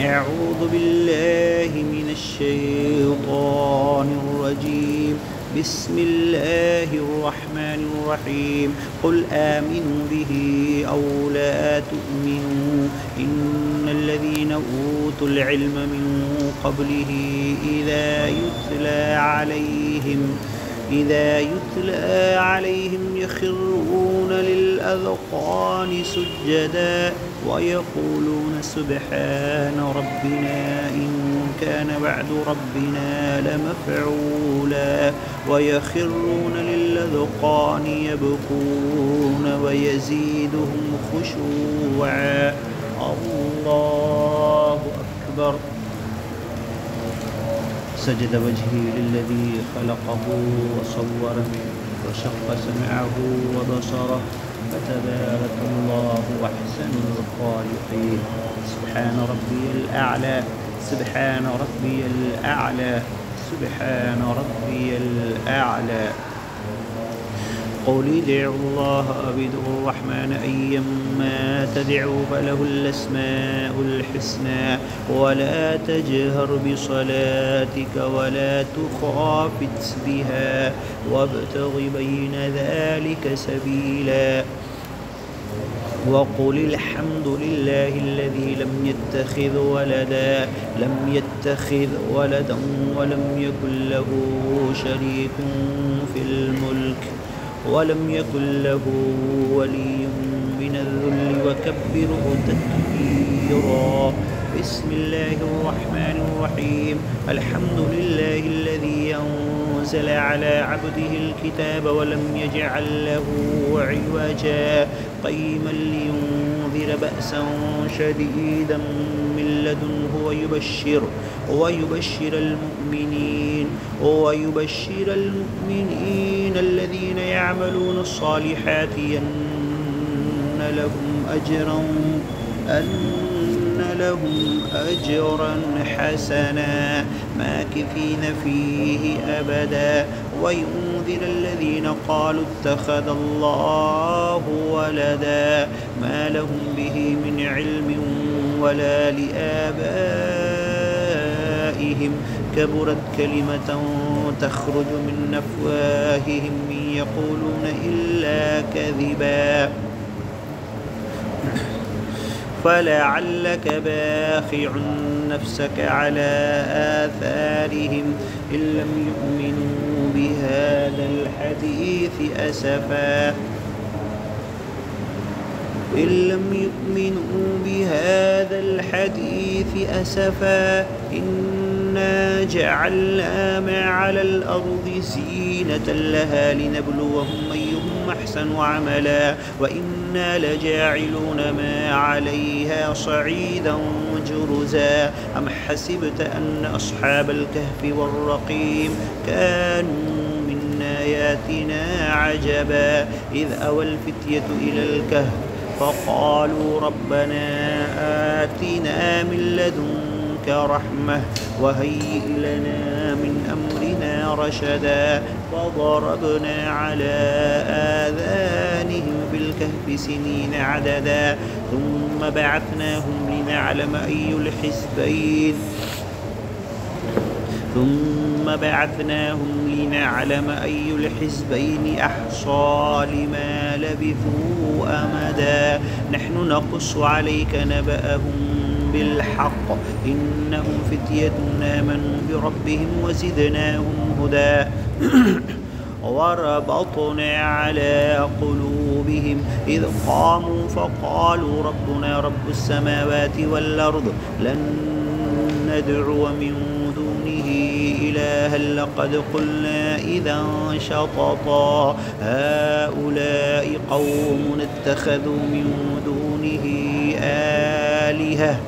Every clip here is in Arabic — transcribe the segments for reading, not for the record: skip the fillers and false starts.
أعوذ بالله من الشيطان الرجيم. بسم الله الرحمن الرحيم. قل آمنوا به أو لا تؤمنوا إن الذين أوتوا العلم من قبله إذا يتلى عليهم يخرون للأذقان سجدا ويقولون سبحان ربنا إن كان وعد ربنا لمفعولا ويخرون للأذقان يبكون ويزيدهم خشوعا. الله أكبر. سجد وجهي للذي خلقه وصوره وشق سمعه وبصره فتبارك الله أحسن الخالقين. سبحان ربي الأعلى سبحان ربي الأعلى سبحان ربي الأعلى. قل ادعوا الله أو ادعوا الرحمن أيما تدعوا فله الأسماء الحسنى ولا تجهر بصلاتك ولا تخافت بها وابتغ بين ذلك سبيلا. وقل الحمد لله الذي لم يتخذ ولدا ولم يكن له شريك في الملك ولم يكن له ولي من الذل وكبره تكبيرا. بسم الله الرحمن الرحيم. الحمد لله الذي أنزل على عبده الكتاب ولم يجعل له عوجا قيما لينذر بأسا شديدا من لدنه ويبشر المؤمنين الذين يعملون الصالحات أن لهم أجرا حسنا ماكثين فيه أبدا وينذر الذين قالوا اتخذ الله ولدا ما لهم به من علم ولا لآبائهم كبرت كلمة تخرج من أفواههم إن يقولون إلا كذبا فلعلك باخع نفسك على آثارهم إن لم يؤمنوا بهذا الحديث أسفا إنا جعلنا ما على الأرض زينة لها لنبلوهم أيهم أحسن عملا وإنا لجاعلون ما عليها صعيدا جرزا. أم حسبت أن أصحاب الكهف والرقيم كانوا من آياتنا عجبا إذ أوى الفتية إلى الكهف فقالوا ربنا آتنا من لدنك رحمة وهيئ لنا من أمرنا رشدا. فضربنا على آذانهم في الكهف سنين عددا ثم بعثناهم لنعلم أي الحزبين أحصى لما لبثوا أمدا. نحن نقص عليك نبأهم بالحق إنهم فتية آمنوا بربهم وزدناهم هدى. وربطنا على قلوبهم إذ قاموا فقالوا ربنا رب السماوات والأرض لن ندعو من دونه إلها لقد قلنا إذا شططا هؤلاء قوم اتخذوا من دونه آلهة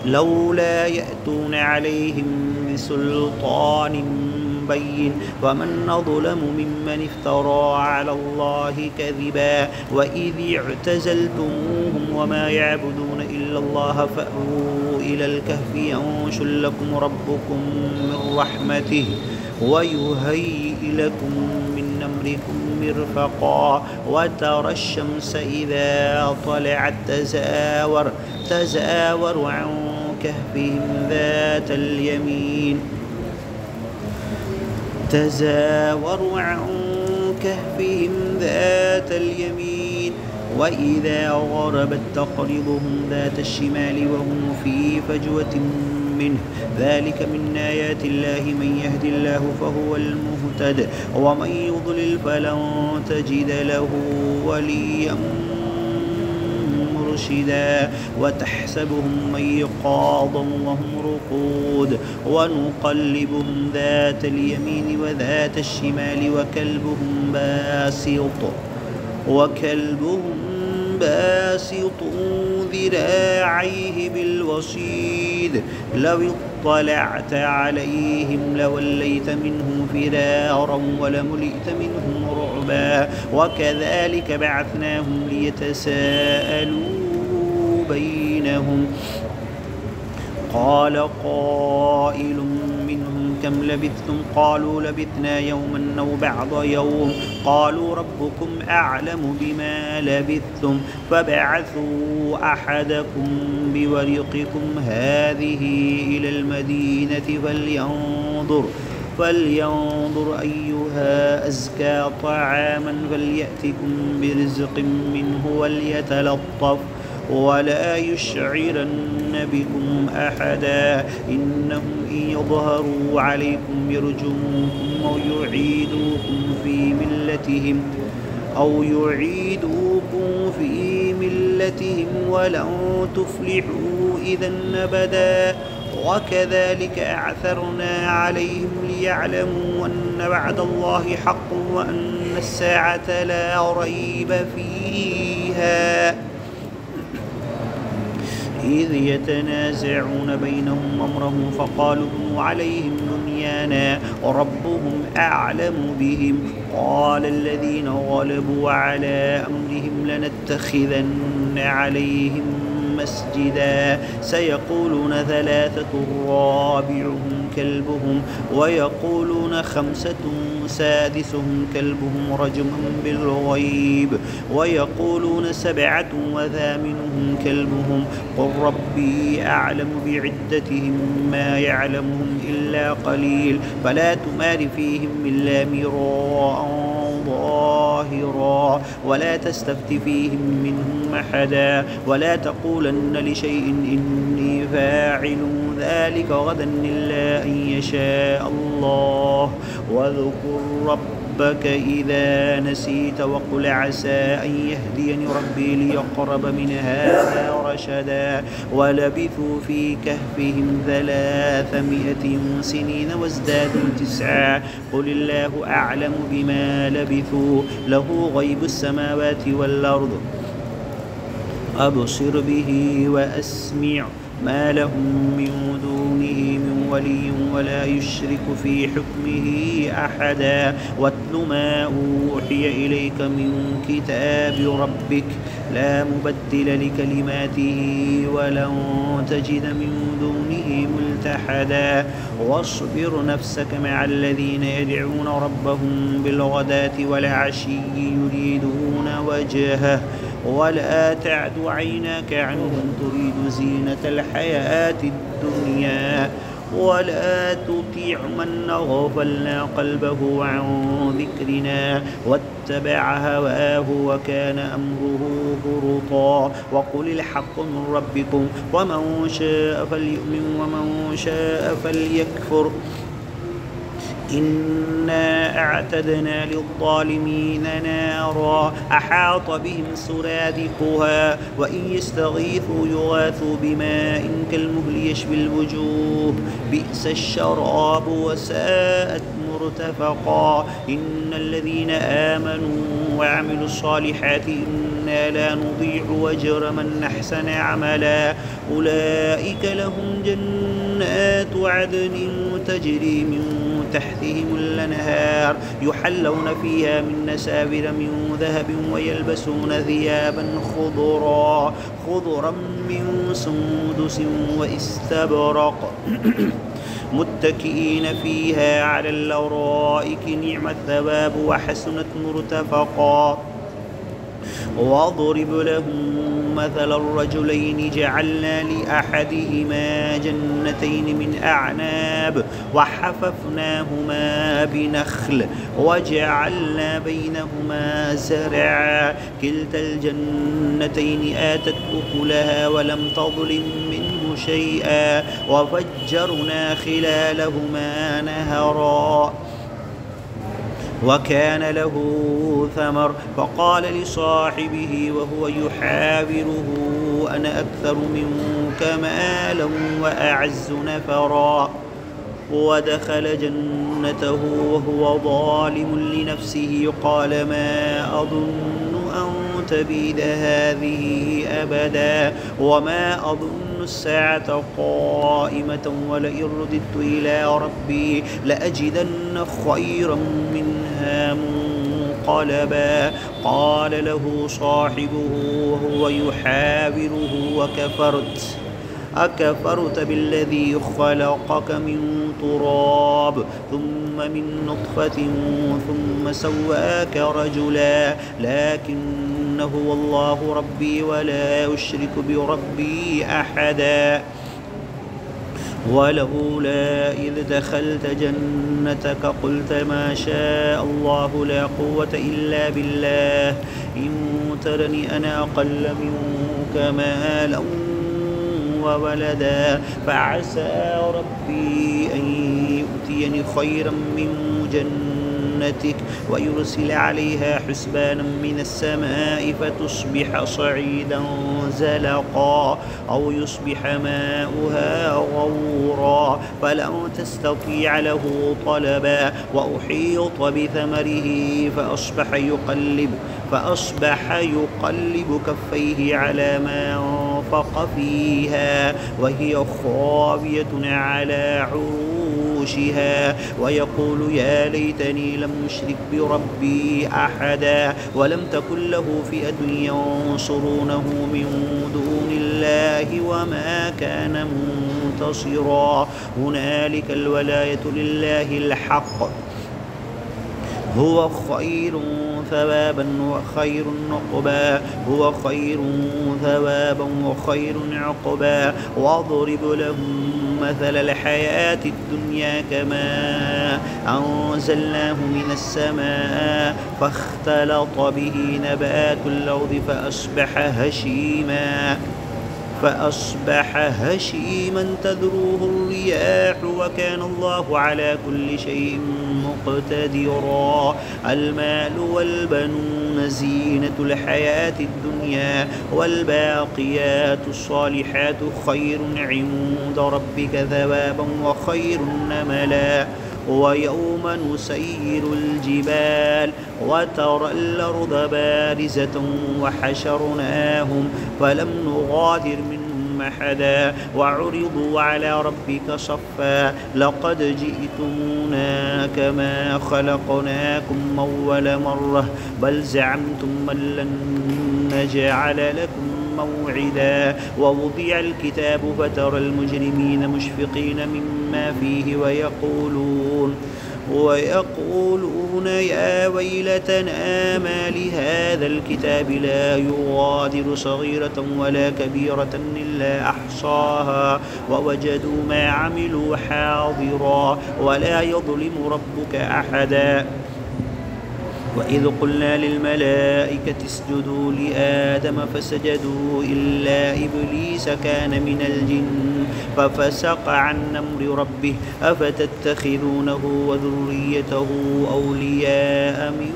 لولا يأتون عليهم بسلطان بين ومن أظلم ممن افترى على الله كذبا. وإذ اعتزلتموهم وما يعبدون إلا الله فأووا إلى الكهف ينشر لكم ربكم من رحمته ويهيئ لكم من بأمركم مرفقا وترى الشمس إذا طلعت تزاور عن كهفهم ذات اليمين وإذا غربت تقرضهم ذات الشمال وهم في فجوة منه ذلك من آيات الله من يهد الله فهو المهتد ومن يضلل فلن تجد له وليا مرشدا وتحسبهم أيقاظا وهم رقود ونقلبهم ذات اليمين وذات الشمال وكلبهم باسط ذراعيه بالوصيد لو اطلعت عليهم لوليت منهم فرارا ولملئت منهم رعبا وكذلك بعثناهم ليتساءلوا بينهم قال قائل منهم كم لبثتم قالوا لبثنا يوما أو بعض يوم قالوا ربكم أعلم بما لبثتم فابعثوا أحدكم بورقكم هذه إلى المدينة فلينظر أيها أزكى طعاما فليأتكم برزق منه وليتلطف ولا يشعرن بكم أحدا إنهم إن يظهروا عليكم يرجموكم أو يعيدوكم في ملتهم ولن تفلحوا إذا أبدا وكذلك أعثرنا عليهم ليعلموا أن وعد الله حق وأن الساعة لا ريب فيها إذ يتنازعون بينهم أمرهم فقالوا ابنوا عليهم بنيانا وربهم أعلم بهم قال الذين غلبوا على أمرهم لنتخذن عليهم مسجدا سيقولون ثلاثة رابعهم كلبهم ويقولون خمسة سادسهم كلبهم رجما بالغيب ويقولون سبعة وثامنهم كلبهم قل ربي أعلم بعدتهم ما يعلمهم إلا قليل فلا تمار فيهم إلا مراء ظاهرا ولا تستفت فيهم منهم أحدا ولا تقولن لشيء إني فاعل ذلك غدا إلا أن يشاء الله واذكر ربك إذا نسيت وقل عسى أن يهديني ربي ليقرب من هذا رشدا ولبثوا في كهفهم 300 سنين وازدادوا 9 قل الله أعلم بما لبثوا له غيب السماوات والأرض أبصر به وأسمع ما لهم من دونه من ولي ولا يشرك في حكمه أحدا واتل ما أوحي إليك من كتاب ربك لا مبدل لكلماته ولن تجد من دونه ملتحدا واصبر نفسك مع الذين يدعون ربهم بالغداة والعشي يريدون وجهه ولا تعد عيناك عنهم تريد زينة الحياة الدنيا ولا تطيع من غفلنا قلبه عن ذكرنا واتبع هواه وكان أمره فرطا وقل الحق من ربكم ومن شاء فليؤمن ومن شاء فليكفر إنا أعتدنا للظالمين نارا أحاط بهم سرادقها وإن يستغيثوا يغاثوا بماء كالمهل يشوي الوجوه بئس الشراب وساءت مرتفقا إن الذين آمنوا وعملوا الصالحات إنا لا نضيع أجر من أحسن عملا أولئك لهم جنات عدن تجري من تحتهم الأنهار يحلون فيها من أساور من ذهب ويلبسون ثيابا خضرا من سندس واستبرق متكئين فيها على الأرائك نعم الثواب وحسنت مرتفقا واضرب لهم مثل الرجلين جعلنا لأحدهما جنتين من أعناب وحففناهما بنخل وجعلنا بينهما زرعا كلتا الجنتين آتت أكلها ولم تظلم منه شيئا وفجرنا خلالهما نهرا وكان له ثمر فقال لصاحبه وهو يحاوره أنا أكثر منك مالا وأعز نفرا ودخل جنته وهو ظالم لنفسه قال ما أظن أن تبيد هذه أبدا وما أظن الساعة قائمة ولئن رددت إلى ربي لأجدن خيرا منها منقلبا قال له صاحبه وهو يحاوره أكفرت بالذي خلقك من تراب ثم من نطفة ثم سواك رجلا لكنه الله ربي ولا أشرك بربي أحدا ولولا إذ دخلت جنتك قلت ما شاء الله لا قوة إلا بالله إن ترني أنا أقل منك مالا وولدا فعسى ربي أن يؤتيني خيرا من جنتك ويرسل عليها حسبانا من السماء فتصبح صعيدا زلقا أو يصبح ماؤها غورا فلن تستطيع له طلبا وأحيط بثمره فأصبح يقلب كفيه على ما أنفق فيها وهي خاوية على عروشها ويقول يا ليتني لم أشرك بربي أحدا ولم تكن له فئة ينصرونه من دون الله وما كان منتصرا هنالك الولاية لله الحق هو خير ثوابا وخير وخير عقبا واضرب لهم مثل الحياة الدنيا كماء أنزلناه من السماء فاختلط به نبات الأرض فأصبح هشيما تذروه الرياح وكان الله على كل شيء مقتدرا المال والبنون زينة الحياة الدنيا والباقيات الصالحات خير عند ربك ثوابا وخير نملا ويوم نسير الجبال وترى الأرض بارزة وحشرناهم فلم نغادر منهم أحدا وعرضوا على ربك صفا لقد جئتمونا كما خلقناكم أول مرة بل زعمتم من لن نجعل لكم موعدا ووضع الكتاب فترى المجرمين مشفقين مما فيه ويقولون يا ويلتنا ما لهذا الكتاب لا يغادر صغيرة ولا كبيرة إلا أحصاها ووجدوا ما عملوا حاضرا ولا يظلم ربك أحدا وإذ قلنا للملائكة اسجدوا لآدم فسجدوا إلا إبليس كان من الجن ففسق عن أمر ربه أفتتخذونه وذريته أولياء من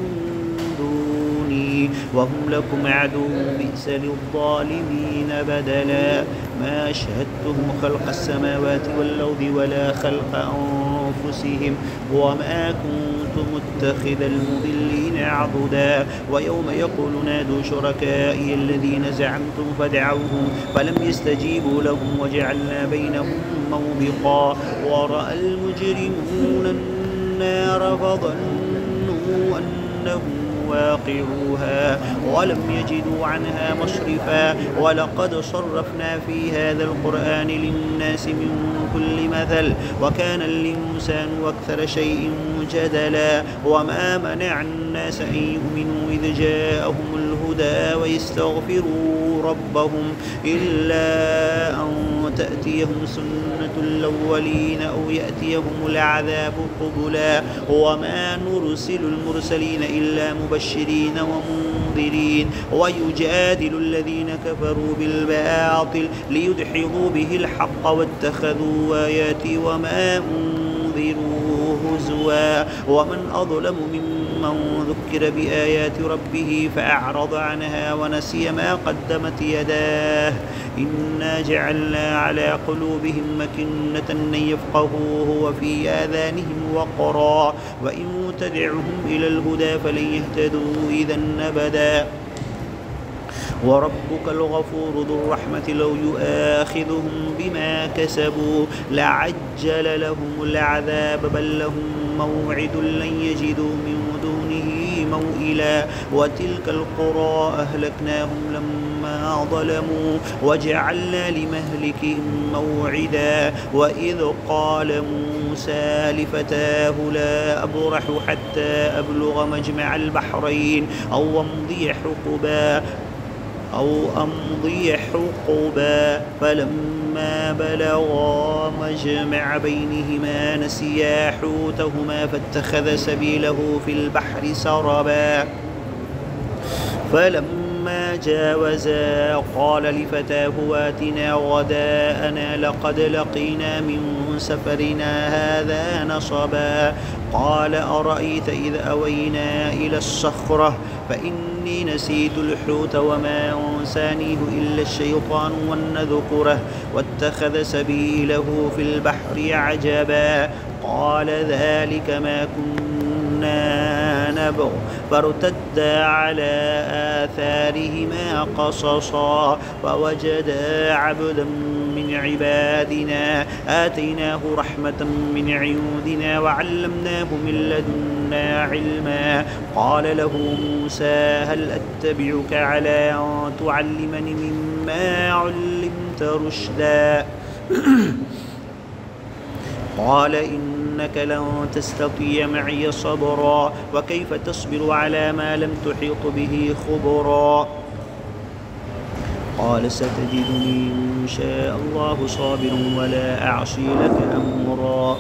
دوني وهم لكم عدو بئس للظالمين بدلا ما أشهدتهم خلق السماوات والأرض ولا خلق أنفسهم وما كنت متخذ المضلين عضدا ويوم يقول نادوا شركائي الذين زعمتم فدعوهم فلم يستجيبوا لهم وجعلنا بينهم موبقا ورأى المجرمون النار فظنوا أنهم واقعوها ولم يجدوا عنها مصرفا ولقد صرفنا في هذا القرآن للناس من كل مثل وكان الإنسان أكثر شيء جدلا وما منع الناس أن يؤمنوا إذ جاءهم الهدى ويستغفروا ربهم إلا أن تأتيهم سنة الأولين أو يأتيهم العذاب قبلا وما نرسل المرسلين إلا مبشرين ومنذرين ويجادل الذين كفروا بالباطل ليدحضوا به الحق واتخذوا آياتي وما أنذروا هزوا ومن أظلم ممن ذكر بآيات ربه فأعرض عنها ونسي ما قدمت يداه إنا جعلنا على قلوبهم مكنة أن يفقهوه وفي آذانهم وقرا وإن تدعهم إلى الهدى فلن يهتدوا إذا أبدا وربك الغفور ذو الرحمة لو يؤاخذهم بما كسبوا لعجل لهم العذاب بل لهم موعد لن يجدوا من دونه موئلا وتلك القرى أهلكناهم لما ظلموا وجعلنا لمهلكهم موعدا وإذ قال موسى لفتاه لا أبرح حتى أبلغ مجمع البحرين أو أمضي حقبا فلما بلغا مجمع بينهما نسيا حوتهما فاتخذ سبيله في البحر سربا فلما جاوزا قال لفتاه آتنا غداءنا لقد لقينا من سفرنا هذا نصبا قال أرأيت إذ أوينا إلى الصخرة فإني نسيت الحوت وما أنسانيه إلا الشيطان والنذكره واتخذ سبيله في البحر عجبا قال ذلك ما كنا نبغ فارتدا على آثارهما قصصا فوجدا عبدا من عبادنا آتيناه رحمة من عندنا وعلمناه من لدنا علما قال له موسى هل أتبعك على أن تعلمني مما علمت رشدا قال إنك لن تستطيع معي صبرا وكيف تصبر على ما لم تحيط به خبرا قال ستجدني إن شاء الله صابرا ولا أعصي لك أمرا